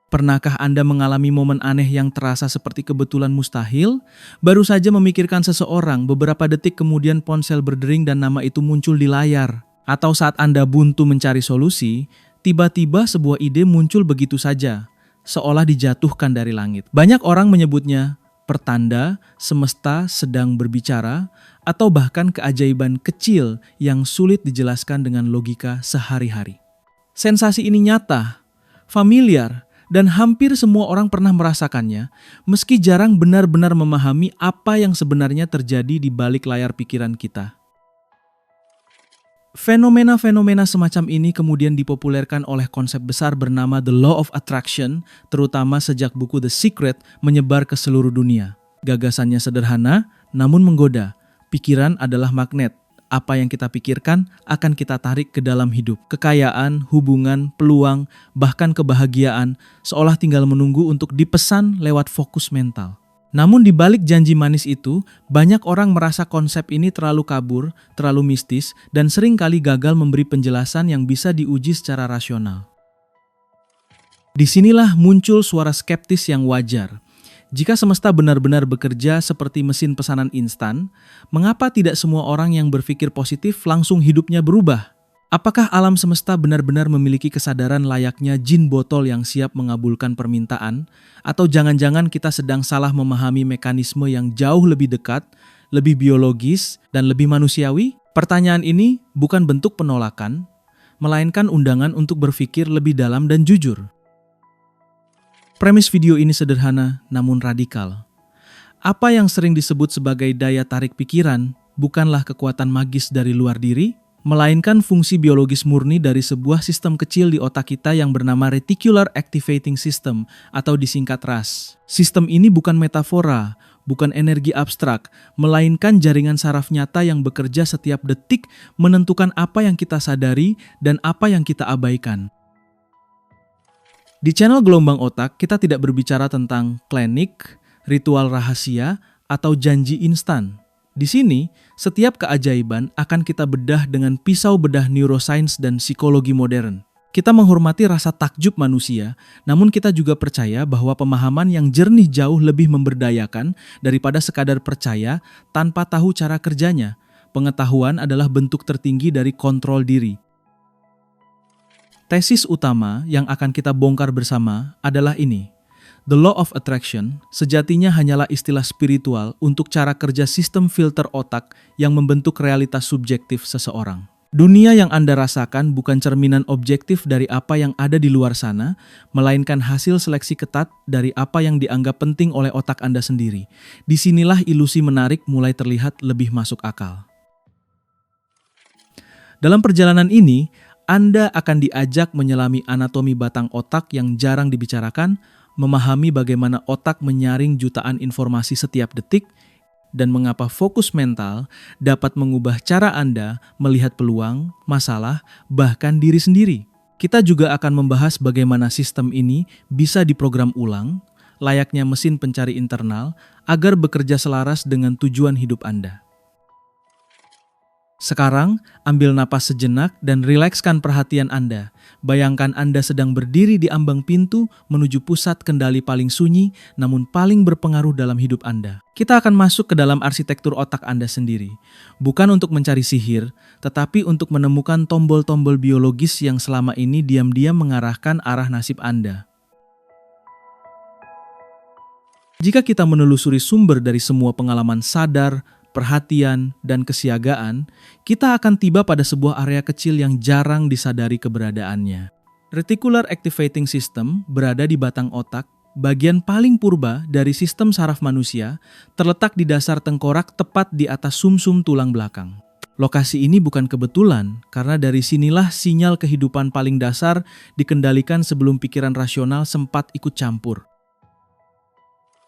Pernahkah Anda mengalami momen aneh yang terasa seperti kebetulan mustahil? Baru saja memikirkan seseorang, beberapa detik kemudian ponsel berdering dan nama itu muncul di layar. Atau saat Anda buntu mencari solusi, tiba-tiba sebuah ide muncul begitu saja, seolah dijatuhkan dari langit. Banyak orang menyebutnya pertanda semesta sedang berbicara, atau bahkan keajaiban kecil yang sulit dijelaskan dengan logika sehari-hari. Sensasi ini nyata, familiar, dan hampir semua orang pernah merasakannya, meski jarang benar-benar memahami apa yang sebenarnya terjadi di balik layar pikiran kita. Fenomena-fenomena semacam ini kemudian dipopulerkan oleh konsep besar bernama The Law of Attraction, terutama sejak buku The Secret menyebar ke seluruh dunia. Gagasannya sederhana, namun menggoda. Pikiran adalah magnet. Apa yang kita pikirkan akan kita tarik ke dalam hidup. Kekayaan, hubungan, peluang, bahkan kebahagiaan seolah tinggal menunggu untuk dipesan lewat fokus mental. Namun di balik janji manis itu, banyak orang merasa konsep ini terlalu kabur, terlalu mistis, dan seringkali gagal memberi penjelasan yang bisa diuji secara rasional. Disinilah muncul suara skeptis yang wajar. Jika semesta benar-benar bekerja seperti mesin pesanan instan, mengapa tidak semua orang yang berpikir positif langsung hidupnya berubah? Apakah alam semesta benar-benar memiliki kesadaran layaknya jin botol yang siap mengabulkan permintaan? Atau jangan-jangan kita sedang salah memahami mekanisme yang jauh lebih dekat, lebih biologis, dan lebih manusiawi? Pertanyaan ini bukan bentuk penolakan, melainkan undangan untuk berpikir lebih dalam dan jujur. Premis video ini sederhana namun radikal. Apa yang sering disebut sebagai daya tarik pikiran bukanlah kekuatan magis dari luar diri, melainkan fungsi biologis murni dari sebuah sistem kecil di otak kita yang bernama Reticular Activating System atau disingkat RAS. Sistem ini bukan metafora, bukan energi abstrak, melainkan jaringan saraf nyata yang bekerja setiap detik menentukan apa yang kita sadari dan apa yang kita abaikan. Di channel Gelombang Otak, kita tidak berbicara tentang klinik, ritual rahasia, atau janji instan. Di sini, setiap keajaiban akan kita bedah dengan pisau bedah neuroscience dan psikologi modern. Kita menghormati rasa takjub manusia, namun kita juga percaya bahwa pemahaman yang jernih jauh lebih memberdayakan daripada sekadar percaya tanpa tahu cara kerjanya. Pengetahuan adalah bentuk tertinggi dari kontrol diri. Tesis utama yang akan kita bongkar bersama adalah ini. The Law of Attraction sejatinya hanyalah istilah spiritual untuk cara kerja sistem filter otak yang membentuk realitas subjektif seseorang. Dunia yang Anda rasakan bukan cerminan objektif dari apa yang ada di luar sana, melainkan hasil seleksi ketat dari apa yang dianggap penting oleh otak Anda sendiri. Disinilah ilusi menarik mulai terlihat lebih masuk akal. Dalam perjalanan ini, Anda akan diajak menyelami anatomi batang otak yang jarang dibicarakan, memahami bagaimana otak menyaring jutaan informasi setiap detik, dan mengapa fokus mental dapat mengubah cara Anda melihat peluang, masalah, bahkan diri sendiri. Kita juga akan membahas bagaimana sistem ini bisa diprogram ulang, layaknya mesin pencari internal, agar bekerja selaras dengan tujuan hidup Anda. Sekarang, ambil napas sejenak dan rilekskan perhatian Anda. Bayangkan Anda sedang berdiri di ambang pintu menuju pusat kendali paling sunyi namun paling berpengaruh dalam hidup Anda. Kita akan masuk ke dalam arsitektur otak Anda sendiri. Bukan untuk mencari sihir, tetapi untuk menemukan tombol-tombol biologis yang selama ini diam-diam mengarahkan arah nasib Anda. Jika kita menelusuri sumber dari semua pengalaman sadar, perhatian, dan kesiagaan, kita akan tiba pada sebuah area kecil yang jarang disadari keberadaannya. Reticular Activating System berada di batang otak, bagian paling purba dari sistem saraf manusia, terletak di dasar tengkorak tepat di atas sumsum tulang belakang. Lokasi ini bukan kebetulan, karena dari sinilah sinyal kehidupan paling dasar dikendalikan sebelum pikiran rasional sempat ikut campur.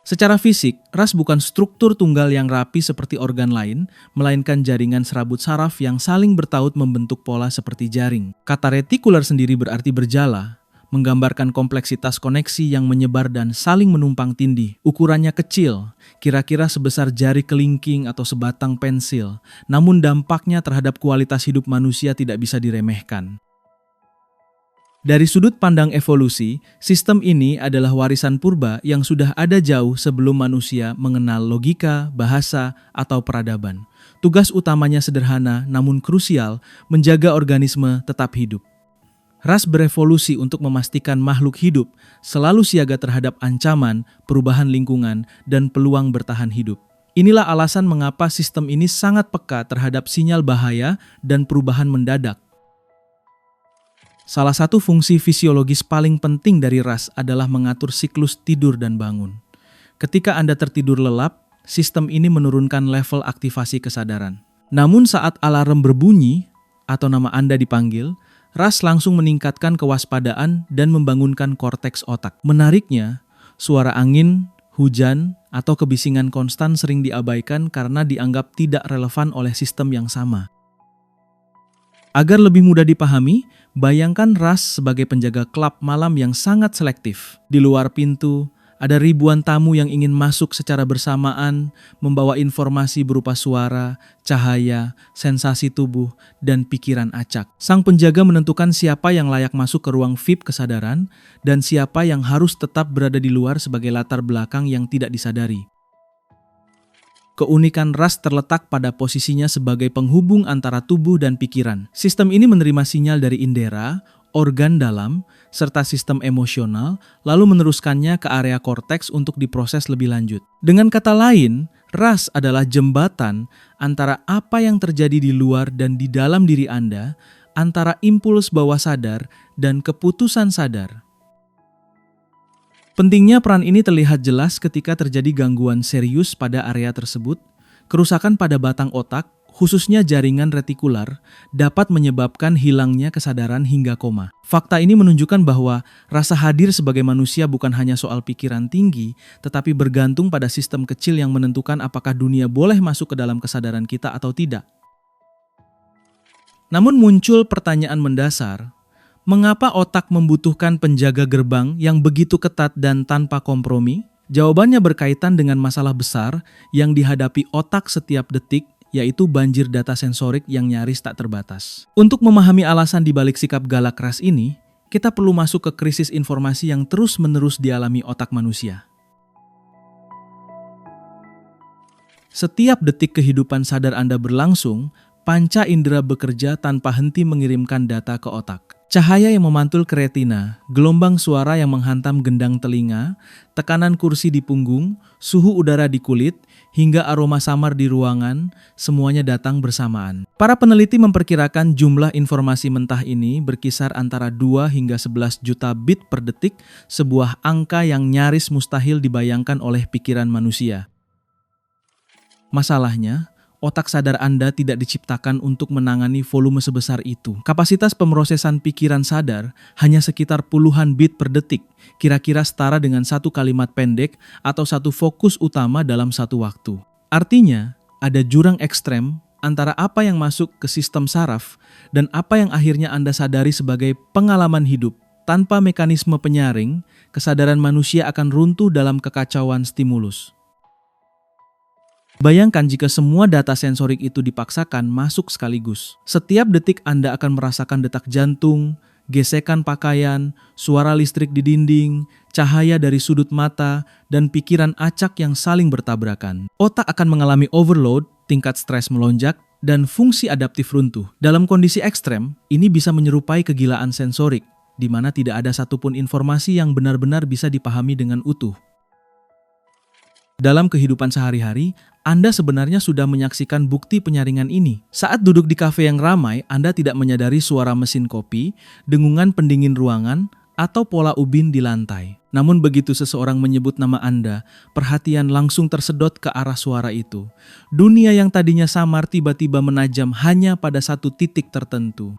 Secara fisik, RAS bukan struktur tunggal yang rapi seperti organ lain, melainkan jaringan serabut saraf yang saling bertaut membentuk pola seperti jaring. Kata retikular sendiri berarti berjala, menggambarkan kompleksitas koneksi yang menyebar dan saling menumpang tindih. Ukurannya kecil, kira-kira sebesar jari kelingking atau sebatang pensil, namun dampaknya terhadap kualitas hidup manusia tidak bisa diremehkan. Dari sudut pandang evolusi, sistem ini adalah warisan purba yang sudah ada jauh sebelum manusia mengenal logika, bahasa, atau peradaban. Tugas utamanya sederhana namun krusial, menjaga organisme tetap hidup. Ras berevolusi untuk memastikan makhluk hidup selalu siaga terhadap ancaman, perubahan lingkungan, dan peluang bertahan hidup. Inilah alasan mengapa sistem ini sangat peka terhadap sinyal bahaya dan perubahan mendadak. Salah satu fungsi fisiologis paling penting dari ras adalah mengatur siklus tidur dan bangun. Ketika Anda tertidur lelap, sistem ini menurunkan level aktivasi kesadaran. Namun saat alarm berbunyi atau nama Anda dipanggil, ras langsung meningkatkan kewaspadaan dan membangunkan korteks otak. Menariknya, suara angin, hujan, atau kebisingan konstan sering diabaikan karena dianggap tidak relevan oleh sistem yang sama. Agar lebih mudah dipahami, bayangkan ras sebagai penjaga klub malam yang sangat selektif. Di luar pintu, ada ribuan tamu yang ingin masuk secara bersamaan, membawa informasi berupa suara, cahaya, sensasi tubuh, dan pikiran acak. Sang penjaga menentukan siapa yang layak masuk ke ruang VIP kesadaran, dan siapa yang harus tetap berada di luar sebagai latar belakang yang tidak disadari. Keunikan ras terletak pada posisinya sebagai penghubung antara tubuh dan pikiran. Sistem ini menerima sinyal dari indera, organ dalam, serta sistem emosional, lalu meneruskannya ke area korteks untuk diproses lebih lanjut. Dengan kata lain, ras adalah jembatan antara apa yang terjadi di luar dan di dalam diri Anda, antara impuls bawah sadar dan keputusan sadar. Pentingnya peran ini terlihat jelas ketika terjadi gangguan serius pada area tersebut. Kerusakan pada batang otak, khususnya jaringan retikular, dapat menyebabkan hilangnya kesadaran hingga koma. Fakta ini menunjukkan bahwa rasa hadir sebagai manusia bukan hanya soal pikiran tinggi, tetapi bergantung pada sistem kecil yang menentukan apakah dunia boleh masuk ke dalam kesadaran kita atau tidak. Namun muncul pertanyaan mendasar, mengapa otak membutuhkan penjaga gerbang yang begitu ketat dan tanpa kompromi? Jawabannya berkaitan dengan masalah besar yang dihadapi otak setiap detik, yaitu banjir data sensorik yang nyaris tak terbatas. Untuk memahami alasan dibalik sikap galak ras ini, kita perlu masuk ke krisis informasi yang terus-menerus dialami otak manusia. Setiap detik kehidupan sadar Anda berlangsung, panca indera bekerja tanpa henti mengirimkan data ke otak. Cahaya yang memantul ke retina, gelombang suara yang menghantam gendang telinga, tekanan kursi di punggung, suhu udara di kulit, hingga aroma samar di ruangan, semuanya datang bersamaan. Para peneliti memperkirakan jumlah informasi mentah ini berkisar antara 2 hingga 11 juta bit per detik, sebuah angka yang nyaris mustahil dibayangkan oleh pikiran manusia. Masalahnya, otak sadar Anda tidak diciptakan untuk menangani volume sebesar itu. Kapasitas pemrosesan pikiran sadar hanya sekitar puluhan bit per detik, kira-kira setara dengan satu kalimat pendek atau satu fokus utama dalam satu waktu. Artinya, ada jurang ekstrem antara apa yang masuk ke sistem saraf dan apa yang akhirnya Anda sadari sebagai pengalaman hidup. Tanpa mekanisme penyaring, kesadaran manusia akan runtuh dalam kekacauan stimulus. Bayangkan jika semua data sensorik itu dipaksakan masuk sekaligus. Setiap detik Anda akan merasakan detak jantung, gesekan pakaian, suara listrik di dinding, cahaya dari sudut mata, dan pikiran acak yang saling bertabrakan. Otak akan mengalami overload, tingkat stres melonjak, dan fungsi adaptif runtuh. Dalam kondisi ekstrem, ini bisa menyerupai kegilaan sensorik, di mana tidak ada satupun informasi yang benar-benar bisa dipahami dengan utuh. Dalam kehidupan sehari-hari, Anda sebenarnya sudah menyaksikan bukti penyaringan ini. Saat duduk di kafe yang ramai, Anda tidak menyadari suara mesin kopi, dengungan pendingin ruangan, atau pola ubin di lantai. Namun begitu seseorang menyebut nama Anda, perhatian langsung tersedot ke arah suara itu. Dunia yang tadinya samar tiba-tiba menajam hanya pada satu titik tertentu.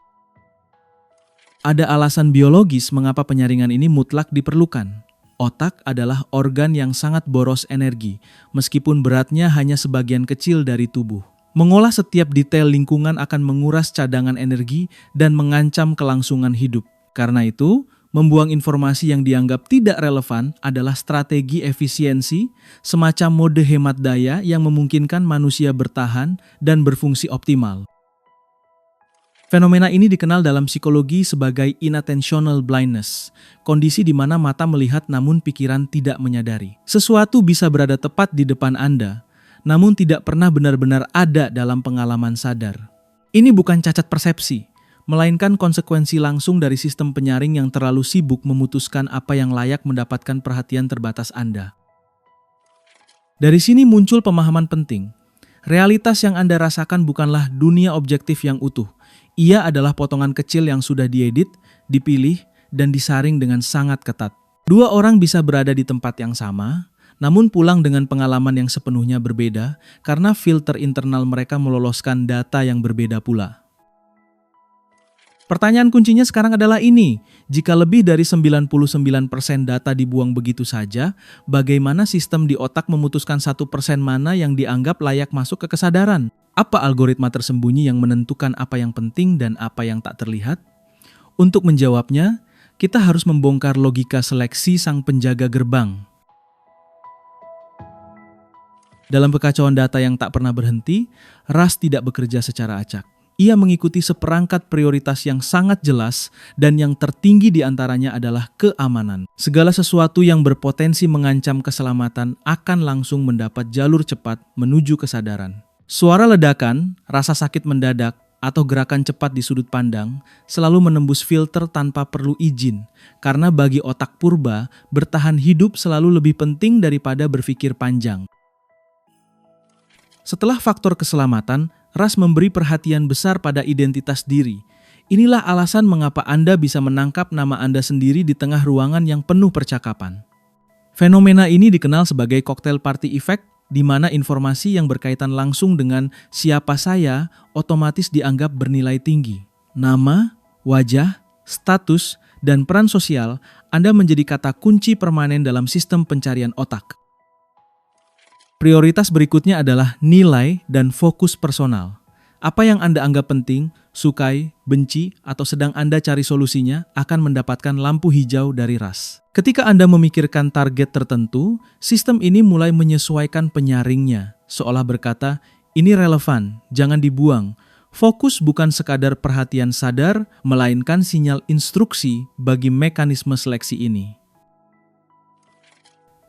Ada alasan biologis mengapa penyaringan ini mutlak diperlukan. Otak adalah organ yang sangat boros energi, meskipun beratnya hanya sebagian kecil dari tubuh. Mengolah setiap detail lingkungan akan menguras cadangan energi dan mengancam kelangsungan hidup. Karena itu, membuang informasi yang dianggap tidak relevan adalah strategi efisiensi, semacam mode hemat daya yang memungkinkan manusia bertahan dan berfungsi optimal. Fenomena ini dikenal dalam psikologi sebagai inattentional blindness, kondisi di mana mata melihat namun pikiran tidak menyadari. Sesuatu bisa berada tepat di depan Anda, namun tidak pernah benar-benar ada dalam pengalaman sadar. Ini bukan cacat persepsi, melainkan konsekuensi langsung dari sistem penyaring yang terlalu sibuk memutuskan apa yang layak mendapatkan perhatian terbatas Anda. Dari sini muncul pemahaman penting. Realitas yang Anda rasakan bukanlah dunia objektif yang utuh. Ia adalah potongan kecil yang sudah diedit, dipilih, dan disaring dengan sangat ketat. Dua orang bisa berada di tempat yang sama, namun pulang dengan pengalaman yang sepenuhnya berbeda karena filter internal mereka meloloskan data yang berbeda pula. Pertanyaan kuncinya sekarang adalah ini, jika lebih dari 99% data dibuang begitu saja, bagaimana sistem di otak memutuskan 1% mana yang dianggap layak masuk ke kesadaran? Apa algoritma tersembunyi yang menentukan apa yang penting dan apa yang tak terlihat? Untuk menjawabnya, kita harus membongkar logika seleksi sang penjaga gerbang. Dalam kekacauan data yang tak pernah berhenti, Russ tidak bekerja secara acak. Ia mengikuti seperangkat prioritas yang sangat jelas dan yang tertinggi di antaranya adalah keamanan. Segala sesuatu yang berpotensi mengancam keselamatan akan langsung mendapat jalur cepat menuju kesadaran. Suara ledakan, rasa sakit mendadak, atau gerakan cepat di sudut pandang selalu menembus filter tanpa perlu izin, karena bagi otak purba, bertahan hidup selalu lebih penting daripada berpikir panjang. Setelah faktor keselamatan, Russ memberi perhatian besar pada identitas diri. Inilah alasan mengapa Anda bisa menangkap nama Anda sendiri di tengah ruangan yang penuh percakapan. Fenomena ini dikenal sebagai cocktail party effect, di mana informasi yang berkaitan langsung dengan siapa saya otomatis dianggap bernilai tinggi. Nama, wajah, status, dan peran sosial Anda menjadi kata kunci permanen dalam sistem pencarian otak. Prioritas berikutnya adalah nilai dan fokus personal. Apa yang Anda anggap penting, sukai, benci, atau sedang Anda cari solusinya akan mendapatkan lampu hijau dari Russ. Ketika Anda memikirkan target tertentu, sistem ini mulai menyesuaikan penyaringnya, seolah berkata, ini relevan, jangan dibuang. Fokus bukan sekadar perhatian sadar, melainkan sinyal instruksi bagi mekanisme seleksi ini.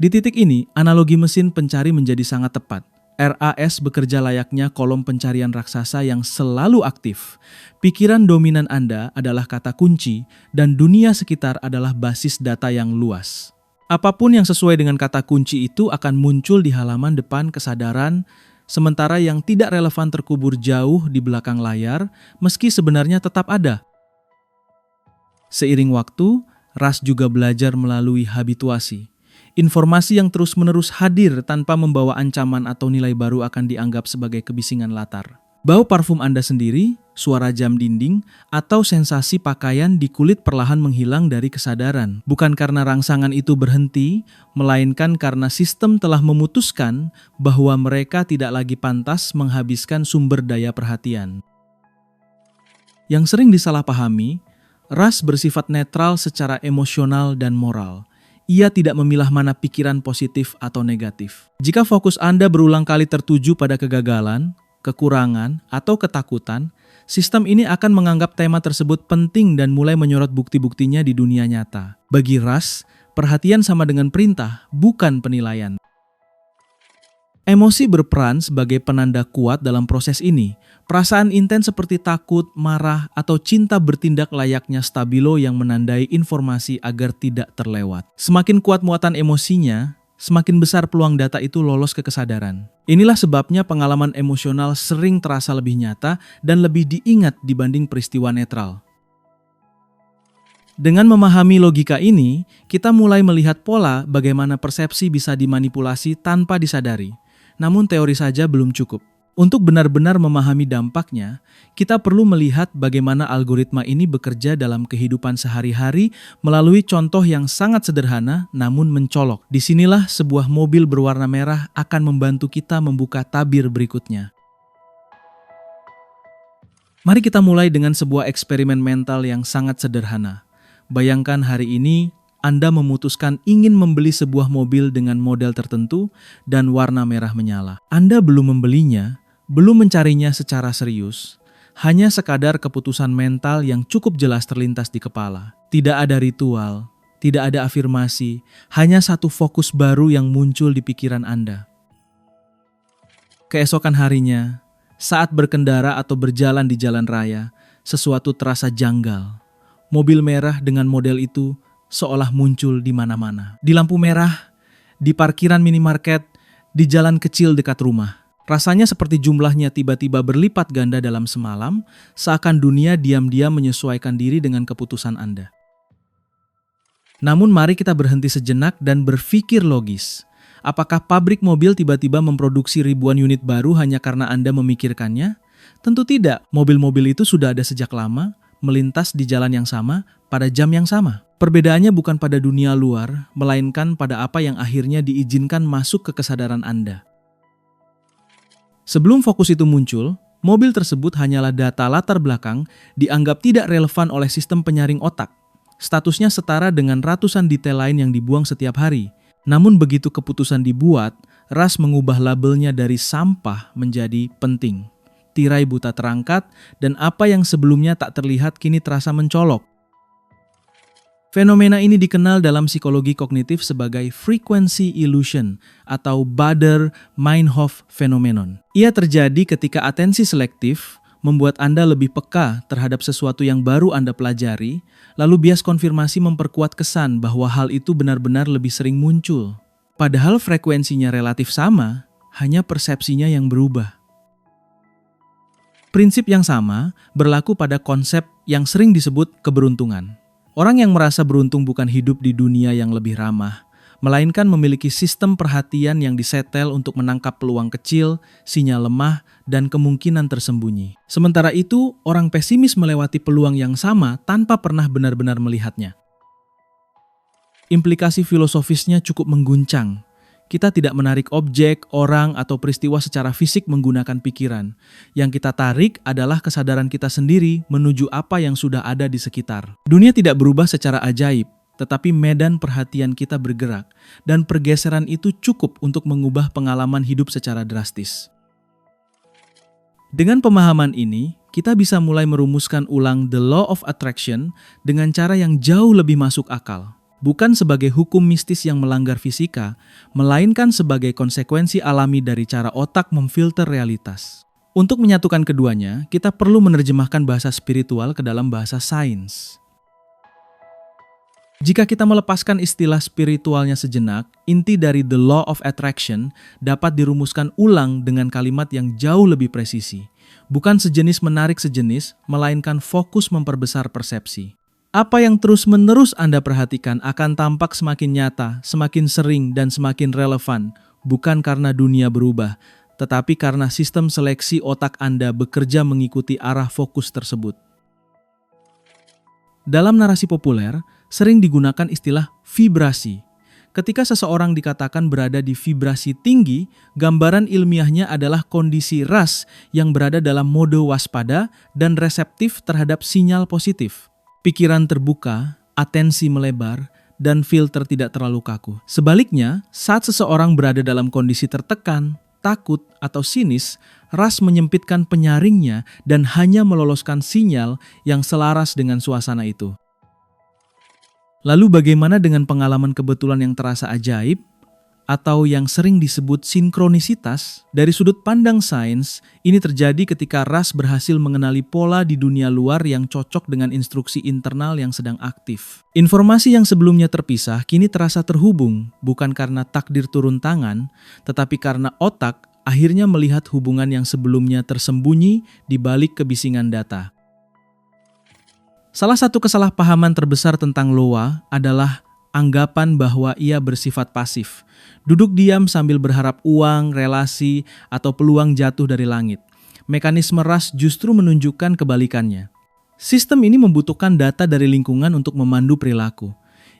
Di titik ini, analogi mesin pencari menjadi sangat tepat. RAS bekerja layaknya kolom pencarian raksasa yang selalu aktif. Pikiran dominan Anda adalah kata kunci dan dunia sekitar adalah basis data yang luas. Apapun yang sesuai dengan kata kunci itu akan muncul di halaman depan kesadaran, sementara yang tidak relevan terkubur jauh di belakang layar, meski sebenarnya tetap ada. Seiring waktu, Russ juga belajar melalui habituasi. Informasi yang terus-menerus hadir tanpa membawa ancaman atau nilai baru akan dianggap sebagai kebisingan latar. Bau parfum Anda sendiri, suara jam dinding, atau sensasi pakaian di kulit perlahan menghilang dari kesadaran. Bukan karena rangsangan itu berhenti, melainkan karena sistem telah memutuskan bahwa mereka tidak lagi pantas menghabiskan sumber daya perhatian. Yang sering disalahpahami, Russ bersifat netral secara emosional dan moral. Ia tidak memilah mana pikiran positif atau negatif. Jika fokus Anda berulang kali tertuju pada kegagalan, kekurangan, atau ketakutan, sistem ini akan menganggap tema tersebut penting dan mulai menyorot bukti-buktinya di dunia nyata. Bagi Russ, perhatian sama dengan perintah, bukan penilaian. Emosi berperan sebagai penanda kuat dalam proses ini. Perasaan intens seperti takut, marah, atau cinta bertindak layaknya stabilo yang menandai informasi agar tidak terlewat. Semakin kuat muatan emosinya, semakin besar peluang data itu lolos ke kesadaran. Inilah sebabnya pengalaman emosional sering terasa lebih nyata dan lebih diingat dibanding peristiwa netral. Dengan memahami logika ini, kita mulai melihat pola bagaimana persepsi bisa dimanipulasi tanpa disadari. Namun teori saja belum cukup. Untuk benar-benar memahami dampaknya, kita perlu melihat bagaimana algoritma ini bekerja dalam kehidupan sehari-hari melalui contoh yang sangat sederhana namun mencolok. Disinilah sebuah mobil berwarna merah akan membantu kita membuka tabir berikutnya. Mari kita mulai dengan sebuah eksperimen mental yang sangat sederhana. Bayangkan hari ini Anda memutuskan ingin membeli sebuah mobil dengan model tertentu dan warna merah menyala. Anda belum membelinya, belum mencarinya secara serius, hanya sekadar keputusan mental yang cukup jelas terlintas di kepala. Tidak ada ritual, tidak ada afirmasi, hanya satu fokus baru yang muncul di pikiran Anda. Keesokan harinya, saat berkendara atau berjalan di jalan raya, sesuatu terasa janggal. Mobil merah dengan model itu seolah muncul di mana-mana. Di lampu merah, di parkiran minimarket, di jalan kecil dekat rumah. Rasanya seperti jumlahnya tiba-tiba berlipat ganda dalam semalam, seakan dunia diam-diam menyesuaikan diri dengan keputusan Anda. Namun mari kita berhenti sejenak dan berpikir logis. Apakah pabrik mobil tiba-tiba memproduksi ribuan unit baru hanya karena Anda memikirkannya? Tentu tidak. Mobil-mobil itu sudah ada sejak lama, melintas di jalan yang sama, pada jam yang sama. Perbedaannya bukan pada dunia luar, melainkan pada apa yang akhirnya diizinkan masuk ke kesadaran Anda. Sebelum fokus itu muncul, mobil tersebut hanyalah data latar belakang dianggap tidak relevan oleh sistem penyaring otak. Statusnya setara dengan ratusan detail lain yang dibuang setiap hari. Namun begitu keputusan dibuat, Ras mengubah labelnya dari sampah menjadi penting. Tirai buta terangkat dan apa yang sebelumnya tak terlihat kini terasa mencolok. Fenomena ini dikenal dalam psikologi kognitif sebagai frequency illusion atau Baader-Meinhof phenomenon. Ia terjadi ketika atensi selektif membuat Anda lebih peka terhadap sesuatu yang baru Anda pelajari, lalu bias konfirmasi memperkuat kesan bahwa hal itu benar-benar lebih sering muncul. Padahal frekuensinya relatif sama, hanya persepsinya yang berubah. Prinsip yang sama berlaku pada konsep yang sering disebut keberuntungan. Orang yang merasa beruntung bukan hidup di dunia yang lebih ramah, melainkan memiliki sistem perhatian yang disetel untuk menangkap peluang kecil, sinyal lemah, dan kemungkinan tersembunyi. Sementara itu, orang pesimis melewati peluang yang sama tanpa pernah benar-benar melihatnya. Implikasi filosofisnya cukup mengguncang. Kita tidak menarik objek, orang, atau peristiwa secara fisik menggunakan pikiran. Yang kita tarik adalah kesadaran kita sendiri menuju apa yang sudah ada di sekitar. Dunia tidak berubah secara ajaib, tetapi medan perhatian kita bergerak, dan pergeseran itu cukup untuk mengubah pengalaman hidup secara drastis. Dengan pemahaman ini, kita bisa mulai merumuskan ulang the law of attraction dengan cara yang jauh lebih masuk akal. Bukan sebagai hukum mistis yang melanggar fisika, melainkan sebagai konsekuensi alami dari cara otak memfilter realitas. Untuk menyatukan keduanya, kita perlu menerjemahkan bahasa spiritual ke dalam bahasa sains. Jika kita melepaskan istilah spiritualnya sejenak, inti dari the law of attraction dapat dirumuskan ulang dengan kalimat yang jauh lebih presisi. Bukan sejenis menarik sejenis, melainkan fokus memperbesar persepsi. Apa yang terus-menerus Anda perhatikan akan tampak semakin nyata, semakin sering, dan semakin relevan, bukan karena dunia berubah, tetapi karena sistem seleksi otak Anda bekerja mengikuti arah fokus tersebut. Dalam narasi populer, sering digunakan istilah vibrasi. Ketika seseorang dikatakan berada di vibrasi tinggi, gambaran ilmiahnya adalah kondisi Ras yang berada dalam mode waspada dan reseptif terhadap sinyal positif. Pikiran terbuka, atensi melebar, dan filter tidak terlalu kaku. Sebaliknya, saat seseorang berada dalam kondisi tertekan, takut, atau sinis, Ras menyempitkan penyaringnya dan hanya meloloskan sinyal yang selaras dengan suasana itu. Lalu bagaimana dengan pengalaman kebetulan yang terasa ajaib? Atau yang sering disebut sinkronisitas? Dari sudut pandang sains, ini terjadi ketika Ras berhasil mengenali pola di dunia luar yang cocok dengan instruksi internal yang sedang aktif. Informasi yang sebelumnya terpisah kini terasa terhubung, bukan karena takdir turun tangan, tetapi karena otak akhirnya melihat hubungan yang sebelumnya tersembunyi di balik kebisingan data. Salah satu kesalahpahaman terbesar tentang Loa adalah anggapan bahwa ia bersifat pasif. Duduk diam sambil berharap uang, relasi, atau peluang jatuh dari langit. Mekanisme Ras justru menunjukkan kebalikannya. Sistem ini membutuhkan data dari lingkungan untuk memandu perilaku.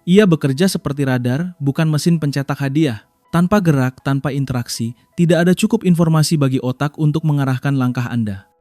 Ia bekerja seperti radar, bukan mesin pencetak hadiah. Tanpa gerak, tanpa interaksi, tidak ada cukup informasi bagi otak untuk mengarahkan langkah Anda.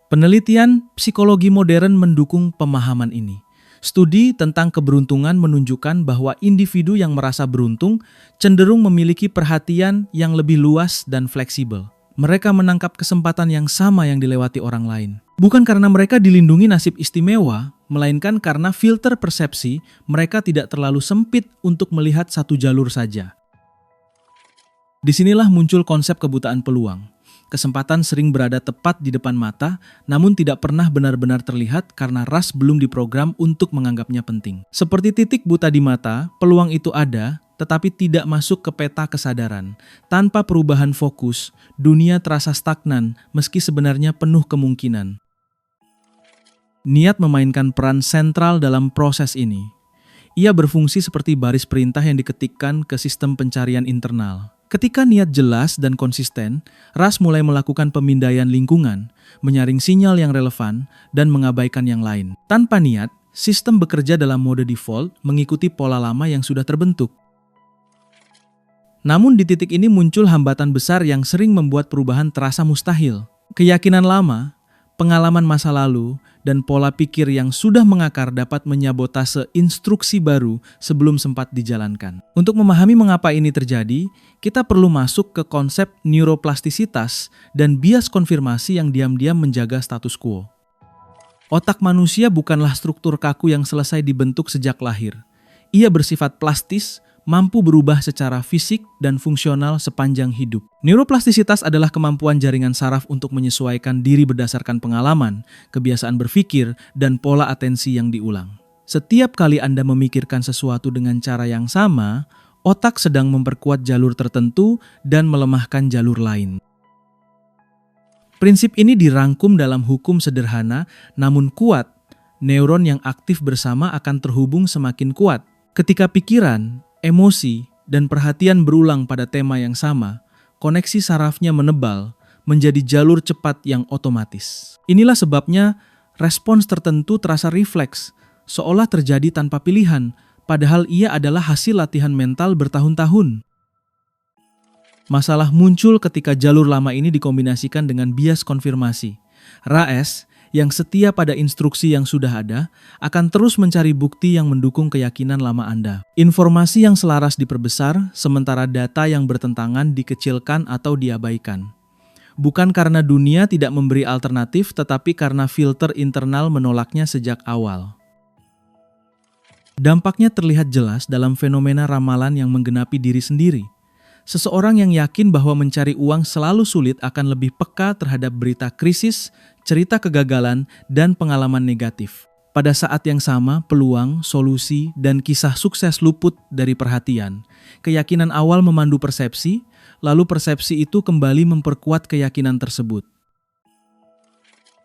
Penelitian psikologi modern mendukung pemahaman ini. Studi tentang keberuntungan menunjukkan bahwa individu yang merasa beruntung cenderung memiliki perhatian yang lebih luas dan fleksibel. Mereka menangkap kesempatan yang sama yang dilewati orang lain. Bukan karena mereka dilindungi nasib istimewa, melainkan karena filter persepsi mereka tidak terlalu sempit untuk melihat satu jalur saja. Disinilah muncul konsep kebutaan peluang. Kesempatan sering berada tepat di depan mata, namun tidak pernah benar-benar terlihat karena ras belum diprogram untuk menganggapnya penting. Seperti titik buta di mata, peluang itu ada, tetapi tidak masuk ke peta kesadaran. Tanpa perubahan fokus, dunia terasa stagnan meski sebenarnya penuh kemungkinan. Niat memainkan peran sentral dalam proses ini. Ia berfungsi seperti baris perintah yang diketikkan ke sistem pencarian internal. Ketika niat jelas dan konsisten, ras mulai melakukan pemindaian lingkungan, menyaring sinyal yang relevan, dan mengabaikan yang lain. Tanpa niat, sistem bekerja dalam mode default mengikuti pola lama yang sudah terbentuk. Namun di titik ini muncul hambatan besar yang sering membuat perubahan terasa mustahil. Keyakinan lama, pengalaman masa lalu, dan pola pikir yang sudah mengakar dapat menyabotase instruksi baru sebelum sempat dijalankan. Untuk memahami mengapa ini terjadi, kita perlu masuk ke konsep neuroplastisitas dan bias konfirmasi yang diam-diam menjaga status quo. Otak manusia bukanlah struktur kaku yang selesai dibentuk sejak lahir. Ia bersifat plastis, mampu berubah secara fisik dan fungsional sepanjang hidup. Neuroplastisitas adalah kemampuan jaringan saraf untuk menyesuaikan diri berdasarkan pengalaman, kebiasaan berpikir, dan pola atensi yang diulang. Setiap kali Anda memikirkan sesuatu dengan cara yang sama, otak sedang memperkuat jalur tertentu dan melemahkan jalur lain. Prinsip ini dirangkum dalam hukum sederhana namun kuat. Neuron yang aktif bersama akan terhubung semakin kuat. Ketika pikiran, emosi, dan perhatian berulang pada tema yang sama, koneksi sarafnya menebal menjadi jalur cepat yang otomatis. Inilah sebabnya respons tertentu terasa refleks, seolah terjadi tanpa pilihan, padahal ia adalah hasil latihan mental bertahun-tahun. Masalah muncul ketika jalur lama ini dikombinasikan dengan bias konfirmasi. RAS yang setia pada instruksi yang sudah ada, akan terus mencari bukti yang mendukung keyakinan lama Anda. Informasi yang selaras diperbesar, sementara data yang bertentangan dikecilkan atau diabaikan. Bukan karena dunia tidak memberi alternatif, tetapi karena filter internal menolaknya sejak awal. Dampaknya terlihat jelas dalam fenomena ramalan yang menggenapi diri sendiri. Seseorang yang yakin bahwa mencari uang selalu sulit akan lebih peka terhadap berita krisis, cerita kegagalan, dan pengalaman negatif. Pada saat yang sama, peluang, solusi, dan kisah sukses luput dari perhatian. Keyakinan awal memandu persepsi, lalu persepsi itu kembali memperkuat keyakinan tersebut.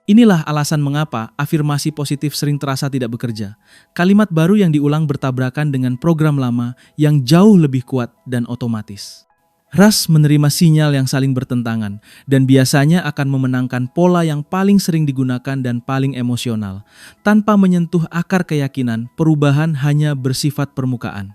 Inilah alasan mengapa afirmasi positif sering terasa tidak bekerja. Kalimat baru yang diulang bertabrakan dengan program lama yang jauh lebih kuat dan otomatis. Ras menerima sinyal yang saling bertentangan dan biasanya akan memenangkan pola yang paling sering digunakan dan paling emosional. Tanpa menyentuh akar keyakinan, perubahan hanya bersifat permukaan.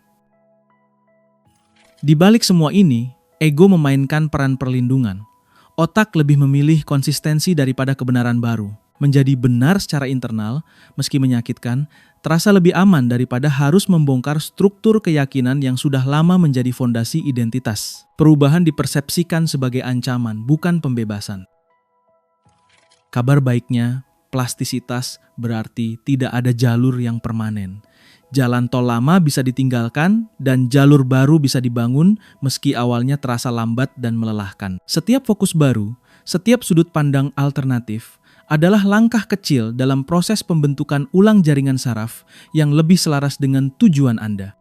Di balik semua ini, ego memainkan peran perlindungan. Otak lebih memilih konsistensi daripada kebenaran baru. Menjadi benar secara internal, meski menyakitkan, terasa lebih aman daripada harus membongkar struktur keyakinan yang sudah lama menjadi fondasi identitas. Perubahan dipersepsikan sebagai ancaman, bukan pembebasan. Kabar baiknya, plastisitas berarti tidak ada jalur yang permanen. Jalan tol lama bisa ditinggalkan dan jalur baru bisa dibangun meski awalnya terasa lambat dan melelahkan. Setiap fokus baru, setiap sudut pandang alternatif, adalah langkah kecil dalam proses pembentukan ulang jaringan saraf yang lebih selaras dengan tujuan Anda.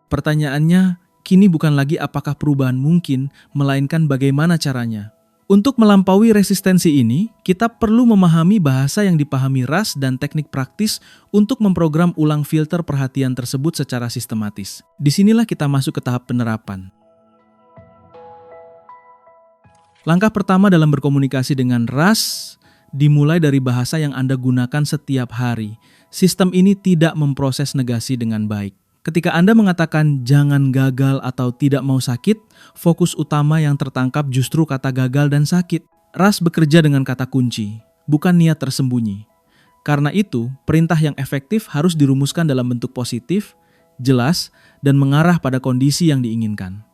Pertanyaannya, kini bukan lagi apakah perubahan mungkin, melainkan bagaimana caranya. Untuk melampaui resistensi ini, kita perlu memahami bahasa yang dipahami ras dan teknik praktis untuk memprogram ulang filter perhatian tersebut secara sistematis. Disinilah kita masuk ke tahap penerapan. Langkah pertama dalam berkomunikasi dengan ras dimulai dari bahasa yang Anda gunakan setiap hari. Sistem ini tidak memproses negasi dengan baik. Ketika Anda mengatakan jangan gagal atau tidak mau sakit, fokus utama yang tertangkap justru kata gagal dan sakit. Ras bekerja dengan kata kunci, bukan niat tersembunyi. Karena itu, perintah yang efektif harus dirumuskan dalam bentuk positif, jelas, dan mengarah pada kondisi yang diinginkan.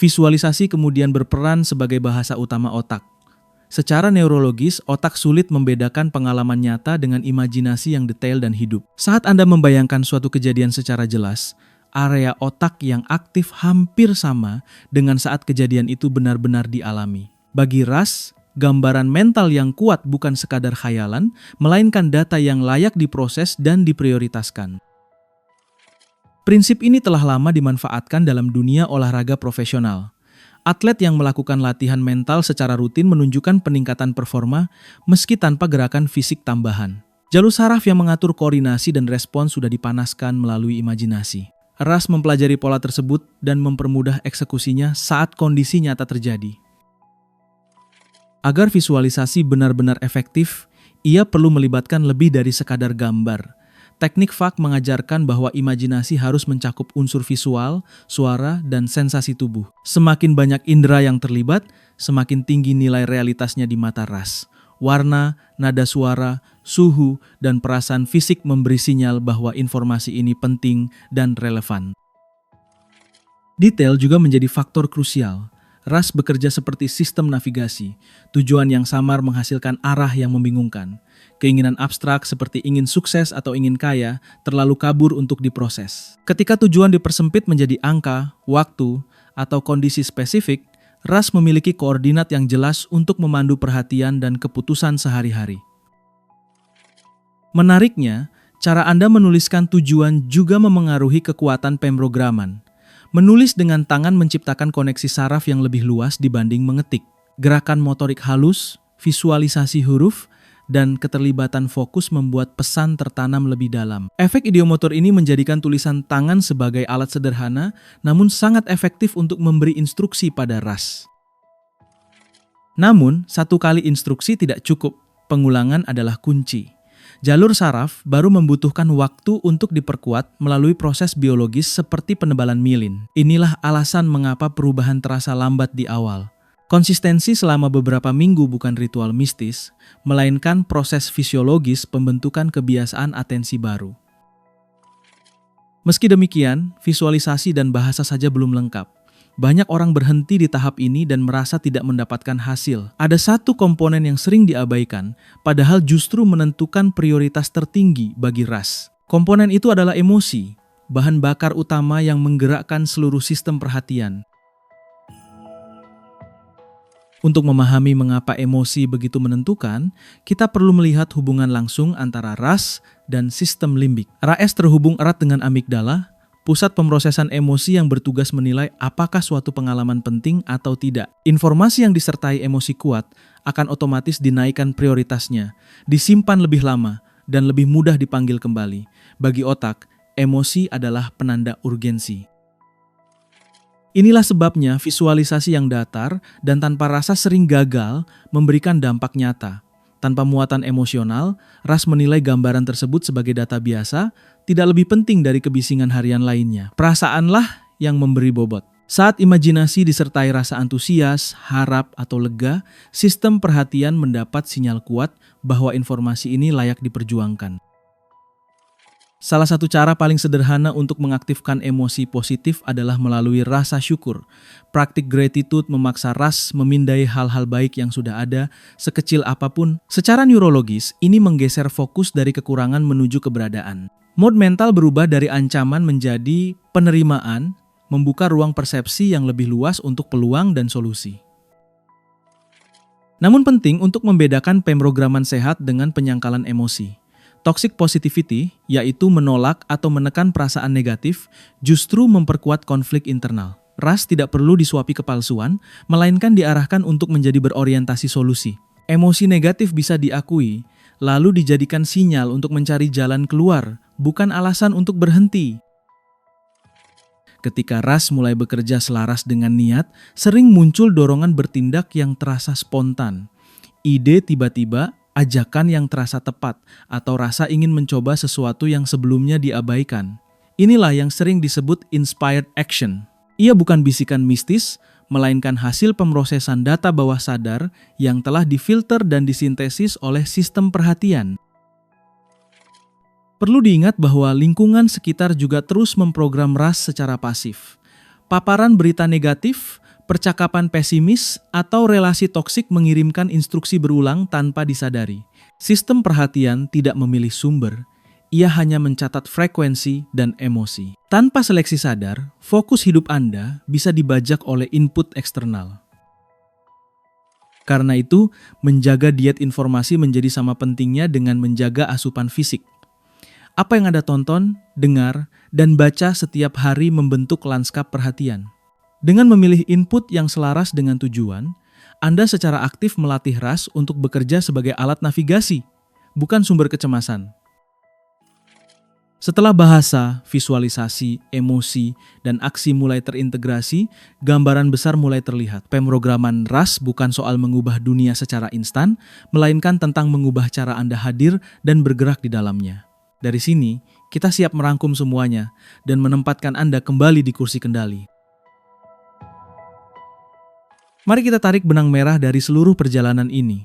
Visualisasi kemudian berperan sebagai bahasa utama otak. Secara neurologis, otak sulit membedakan pengalaman nyata dengan imajinasi yang detail dan hidup. Saat Anda membayangkan suatu kejadian secara jelas, area otak yang aktif hampir sama dengan saat kejadian itu benar-benar dialami. Bagi Russ, gambaran mental yang kuat bukan sekadar khayalan, melainkan data yang layak diproses dan diprioritaskan. Prinsip ini telah lama dimanfaatkan dalam dunia olahraga profesional. Atlet yang melakukan latihan mental secara rutin menunjukkan peningkatan performa meski tanpa gerakan fisik tambahan. Jalur saraf yang mengatur koordinasi dan respons sudah dipanaskan melalui imajinasi. Russ mempelajari pola tersebut dan mempermudah eksekusinya saat kondisi nyata terjadi. Agar visualisasi benar-benar efektif, ia perlu melibatkan lebih dari sekadar gambar. Teknik FAK mengajarkan bahwa imajinasi harus mencakup unsur visual, suara, dan sensasi tubuh. Semakin banyak indera yang terlibat, semakin tinggi nilai realitasnya di mata Russ. Warna, nada suara, suhu, dan perasaan fisik memberi sinyal bahwa informasi ini penting dan relevan. Detail juga menjadi faktor krusial. Russ bekerja seperti sistem navigasi. Tujuan yang samar menghasilkan arah yang membingungkan. Keinginan abstrak seperti ingin sukses atau ingin kaya terlalu kabur untuk diproses. Ketika tujuan dipersempit menjadi angka, waktu, atau kondisi spesifik, Russ memiliki koordinat yang jelas untuk memandu perhatian dan keputusan sehari-hari. Menariknya, cara Anda menuliskan tujuan juga memengaruhi kekuatan pemrograman. Menulis dengan tangan menciptakan koneksi saraf yang lebih luas dibanding mengetik. Gerakan motorik halus, visualisasi huruf, dan keterlibatan fokus membuat pesan tertanam lebih dalam. Efek ideomotor ini menjadikan tulisan tangan sebagai alat sederhana, namun sangat efektif untuk memberi instruksi pada Russ. Namun, satu kali instruksi tidak cukup. Pengulangan adalah kunci. Jalur saraf baru membutuhkan waktu untuk diperkuat melalui proses biologis seperti penebalan mielin. Inilah alasan mengapa perubahan terasa lambat di awal. Konsistensi selama beberapa minggu bukan ritual mistis, melainkan proses fisiologis pembentukan kebiasaan atensi baru. Meski demikian, visualisasi dan bahasa saja belum lengkap. Banyak orang berhenti di tahap ini dan merasa tidak mendapatkan hasil. Ada satu komponen yang sering diabaikan, padahal justru menentukan prioritas tertinggi bagi Russ. Komponen itu adalah emosi, bahan bakar utama yang menggerakkan seluruh sistem perhatian. Untuk memahami mengapa emosi begitu menentukan, kita perlu melihat hubungan langsung antara Russ dan sistem limbik. RAS terhubung erat dengan amigdala, pusat pemrosesan emosi yang bertugas menilai apakah suatu pengalaman penting atau tidak. Informasi yang disertai emosi kuat akan otomatis dinaikkan prioritasnya, disimpan lebih lama, dan lebih mudah dipanggil kembali. Bagi otak, emosi adalah penanda urgensi. Inilah sebabnya visualisasi yang datar dan tanpa rasa sering gagal memberikan dampak nyata. Tanpa muatan emosional, Russ menilai gambaran tersebut sebagai data biasa, tidak lebih penting dari kebisingan harian lainnya. Perasaanlah yang memberi bobot. Saat imajinasi disertai rasa antusias, harap, atau lega, sistem perhatian mendapat sinyal kuat bahwa informasi ini layak diperjuangkan. Salah satu cara paling sederhana untuk mengaktifkan emosi positif adalah melalui rasa syukur. Praktik gratitude memaksa Russ memindai hal-hal baik yang sudah ada, sekecil apapun. Secara neurologis, ini menggeser fokus dari kekurangan menuju keberadaan. Mode mental berubah dari ancaman menjadi penerimaan, membuka ruang persepsi yang lebih luas untuk peluang dan solusi. Namun penting untuk membedakan pemrograman sehat dengan penyangkalan emosi. Toxic positivity, yaitu menolak atau menekan perasaan negatif, justru memperkuat konflik internal. Russ tidak perlu disuapi kepalsuan, melainkan diarahkan untuk menjadi berorientasi solusi. Emosi negatif bisa diakui, lalu dijadikan sinyal untuk mencari jalan keluar, bukan alasan untuk berhenti. Ketika Russ mulai bekerja selaras dengan niat, sering muncul dorongan bertindak yang terasa spontan. Ide tiba-tiba, ajakan yang terasa tepat, atau rasa ingin mencoba sesuatu yang sebelumnya diabaikan. Inilah yang sering disebut inspired action. Ia bukan bisikan mistis, melainkan hasil pemrosesan data bawah sadar yang telah difilter dan disintesis oleh sistem perhatian. Perlu diingat bahwa lingkungan sekitar juga terus memprogram Russ secara pasif. Paparan berita negatif, percakapan pesimis, atau relasi toksik mengirimkan instruksi berulang tanpa disadari. Sistem perhatian tidak memilih sumber, ia hanya mencatat frekuensi dan emosi. Tanpa seleksi sadar, fokus hidup Anda bisa dibajak oleh input eksternal. Karena itu, menjaga diet informasi menjadi sama pentingnya dengan menjaga asupan fisik. Apa yang Anda tonton, dengar, dan baca setiap hari membentuk lanskap perhatian. Dengan memilih input yang selaras dengan tujuan, Anda secara aktif melatih ras untuk bekerja sebagai alat navigasi, bukan sumber kecemasan. Setelah bahasa, visualisasi, emosi, dan aksi mulai terintegrasi, gambaran besar mulai terlihat. Pemrograman ras bukan soal mengubah dunia secara instan, melainkan tentang mengubah cara Anda hadir dan bergerak di dalamnya. Dari sini, kita siap merangkum semuanya dan menempatkan Anda kembali di kursi kendali. Mari kita tarik benang merah dari seluruh perjalanan ini.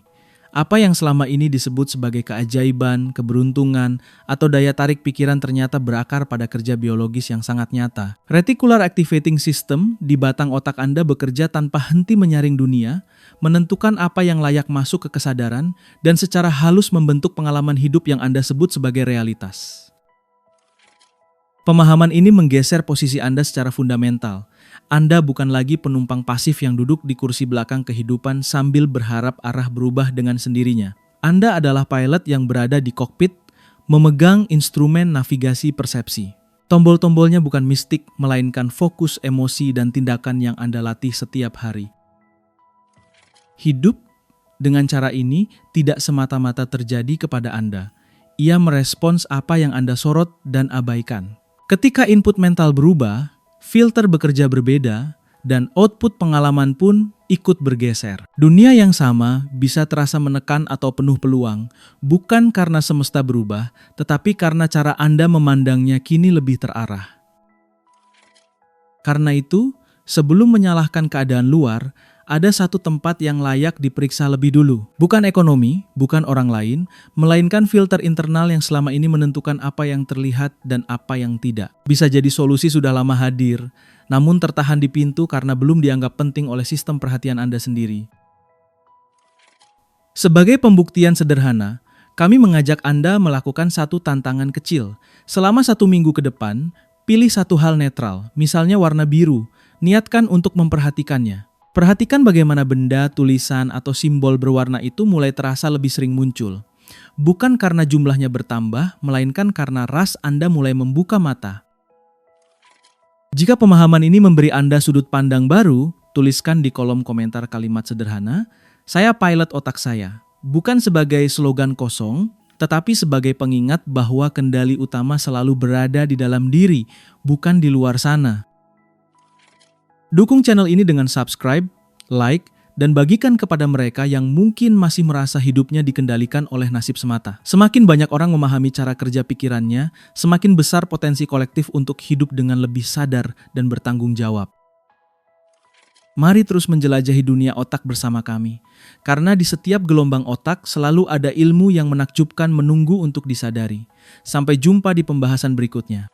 Apa yang selama ini disebut sebagai keajaiban, keberuntungan, atau daya tarik pikiran ternyata berakar pada kerja biologis yang sangat nyata. Reticular Activating System di batang otak Anda bekerja tanpa henti menyaring dunia, menentukan apa yang layak masuk ke kesadaran, dan secara halus membentuk pengalaman hidup yang Anda sebut sebagai realitas. Pemahaman ini menggeser posisi Anda secara fundamental. Anda bukan lagi penumpang pasif yang duduk di kursi belakang kehidupan sambil berharap arah berubah dengan sendirinya. Anda adalah pilot yang berada di kokpit, memegang instrumen navigasi persepsi. Tombol-tombolnya bukan mistik, melainkan fokus emosi dan tindakan yang Anda latih setiap hari. Hidup dengan cara ini tidak semata-mata terjadi kepada Anda. Ia merespons apa yang Anda sorot dan abaikan. Ketika input mental berubah, filter bekerja berbeda, dan output pengalaman pun ikut bergeser. Dunia yang sama bisa terasa menekan atau penuh peluang, bukan karena semesta berubah, tetapi karena cara Anda memandangnya kini lebih terarah. Karena itu, sebelum menyalahkan keadaan luar, ada satu tempat yang layak diperiksa lebih dulu. Bukan ekonomi, bukan orang lain, melainkan filter internal yang selama ini menentukan apa yang terlihat dan apa yang tidak. Bisa jadi solusi sudah lama hadir, namun tertahan di pintu karena belum dianggap penting oleh sistem perhatian Anda sendiri. Sebagai pembuktian sederhana, kami mengajak Anda melakukan satu tantangan kecil. Selama 1 minggu ke depan, pilih satu hal netral, misalnya warna biru, niatkan untuk memperhatikannya. Perhatikan bagaimana benda, tulisan, atau simbol berwarna itu mulai terasa lebih sering muncul. Bukan karena jumlahnya bertambah, melainkan karena ras Anda mulai membuka mata. Jika pemahaman ini memberi Anda sudut pandang baru, tuliskan di kolom komentar kalimat sederhana, "Saya pilot otak saya." Bukan sebagai slogan kosong, tetapi sebagai pengingat bahwa kendali utama selalu berada di dalam diri, bukan di luar sana. Dukung channel ini dengan subscribe, like, dan bagikan kepada mereka yang mungkin masih merasa hidupnya dikendalikan oleh nasib semata. Semakin banyak orang memahami cara kerja pikirannya, semakin besar potensi kolektif untuk hidup dengan lebih sadar dan bertanggung jawab. Mari terus menjelajahi dunia otak bersama kami, karena di setiap gelombang otak selalu ada ilmu yang menakjubkan menunggu untuk disadari. Sampai jumpa di pembahasan berikutnya.